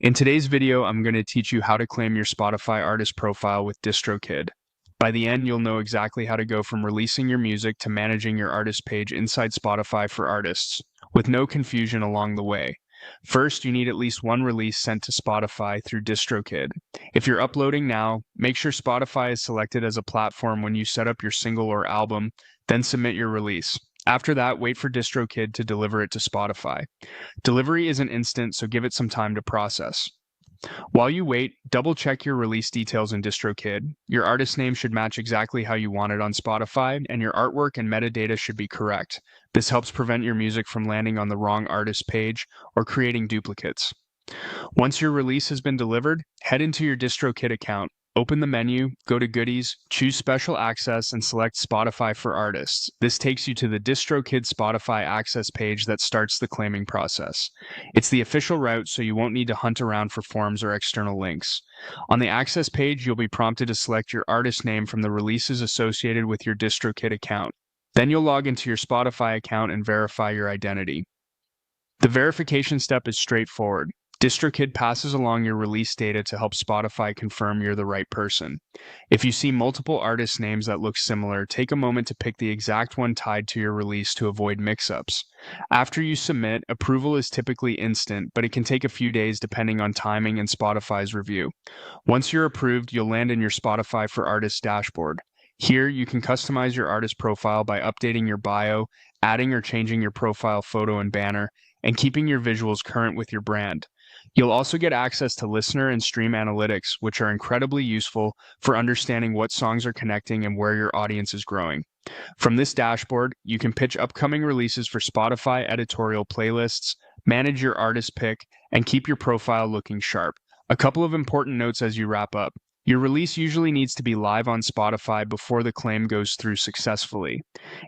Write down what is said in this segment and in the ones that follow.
In today's video, I'm going to teach you how to claim your Spotify artist profile with Distrokid. By the end, you'll know exactly how to go from releasing your music to managing your artist page inside Spotify for artists, with no confusion along the way. First, you need at least one release sent to Spotify through Distrokid. If you're uploading now, make sure Spotify is selected as a platform when you set up your single or album, then submit your release. After that, wait for Distrokid to deliver it to Spotify. Delivery isn't instant, so give it some time to process. While you wait, double check your release details in DistroKid. Your artist name should match exactly how you want it on Spotify, and your artwork and metadata should be correct. This helps prevent your music from landing on the wrong artist page or creating duplicates. Once your release has been delivered, head into your DistroKid account. Open the menu, go to Goodies, choose Special Access, and select Spotify for Artists. This takes you to the DistroKid Spotify Access page that starts the claiming process. It's the official route, so you won't need to hunt around for forms or external links. On the Access page, you'll be prompted to select your artist name from the releases associated with your DistroKid account. Then you'll log into your Spotify account and verify your identity. The verification step is straightforward. DistroKid passes along your release data to help Spotify confirm you're the right person. If you see multiple artist names that look similar, take a moment to pick the exact one tied to your release to avoid mix-ups. After you submit, approval is typically instant, but it can take a few days depending on timing and Spotify's review. Once you're approved, you'll land in your Spotify for Artists dashboard. Here, you can customize your artist profile by updating your bio, adding or changing your profile photo and banner, and keeping your visuals current with your brand. You'll also get access to listener and stream analytics, which are incredibly useful for understanding what songs are connecting and where your audience is growing. From this dashboard, you can pitch upcoming releases for Spotify editorial playlists, manage your artist pick, and keep your profile looking sharp. A couple of important notes as you wrap up. Your release usually needs to be live on Spotify before the claim goes through successfully.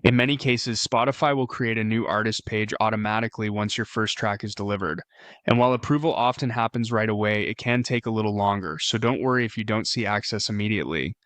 In many cases, Spotify will create a new artist page automatically once your first track is delivered. And while approval often happens right away, it can take a little longer, so don't worry if you don't see access immediately.